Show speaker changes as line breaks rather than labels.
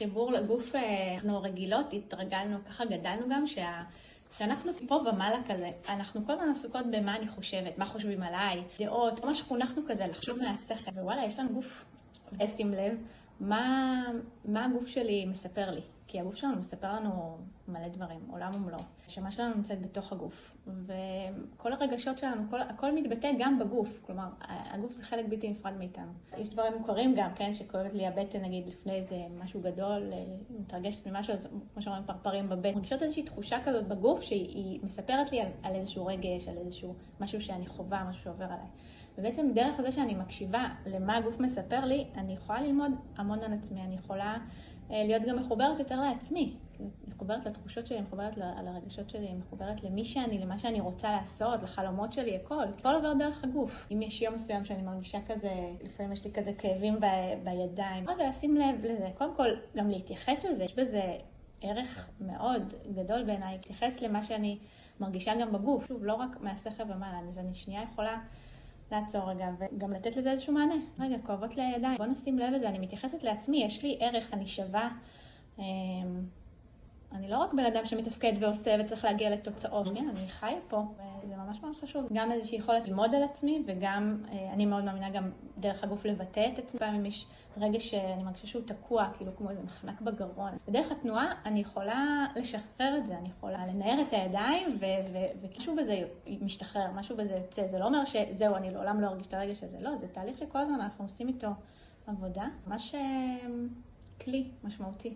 חיבור לגוף, אנחנו רגילות, התרגלנו, ככה גדלנו גם, שאנחנו פה ומעלה כזה, אנחנו כל הזמן עסוקות במה אני חושבת, מה חושבים עליי, דעות, ממש חונכנו כזה לחשוב מהשכל, ווואלה, יש לנו גוף. ושים לב, מה הגוף שלי מספר לי? כי הגוף שלנו מספר לנו מלא דברים, עולם ומלואו. השמה שלנו נמצאת בתוך הגוף, וכל הרגשות שלנו, הכל מתבטא גם בגוף, כלומר, הגוף זה חלק בלתי נפרד מאיתנו. יש דברים מוכרים גם, כן, שכואבת לי הבטן, נגיד, לפני איזה משהו גדול, מתרגשת ממשהו, אז כמו שאומרים, פרפרים בבטן. מרגישות איזושהי תחושה כזאת בגוף, שהיא מספרת לי על איזשהו רגש, על איזשהו משהו שאני חווה, משהו שעובר עליי. ובעצם דרך הזה שאני מקשיבה למה הגוף מספר לי, אני יכולה ללמוד המון על עצמי, אני יכולה להיות גם מחוברת יותר לעצמי, מחוברת לתחושות שלי, מחוברת לרגשות שלי, מחוברת למי שאני, למה שאני רוצה לעשות, לחלומות שלי, הכל עובר דרך הגוף. אם יש יום מסוים שאני מרגישה כזה, לפעמים יש לי כזה כאבים בידיים, רגע, לשים לב לזה, קודם כל גם להתייחס לזה, יש בזה ערך מאוד גדול בעיניי, להתייחס למה שאני מרגישה גם בגוף, שוב, לא רק מהשכל ומעלה, אז אני שנייה יכולה לעצור רגע, וגם לתת לזה איזשהו מענה. רגע, כואבות לי הידיים. בוא נשים לב לזה, אני מתייחסת לעצמי, יש לי ערך, אני שווה. אני לא רק בן אדם שמתפקד ועושה וצריך להגיע לתוצאות. אני חיה פה, וזה ממש מאוד חשוב. גם איזושהי יכולת ללמוד על עצמי, וגם אני מאוד מאמינה גם דרך הגוף לבטא את עצמי. פעמים יש רגע שאני מרגישה שהוא תקוע, כאילו כמו איזה מחנק בגרון. בדרך התנועה אני יכולה לשחרר את זה, אני יכולה לנער את הידיים, ומשהו בזה משתחרר, משהו בזה יוצא. זה לא אומר שזהו, אני לעולם לא ארגיש את הרגש הזה. לא, זה תהליך שכל הזמן אנחנו עושים איתו עבודה. ממש כלי משמעותי.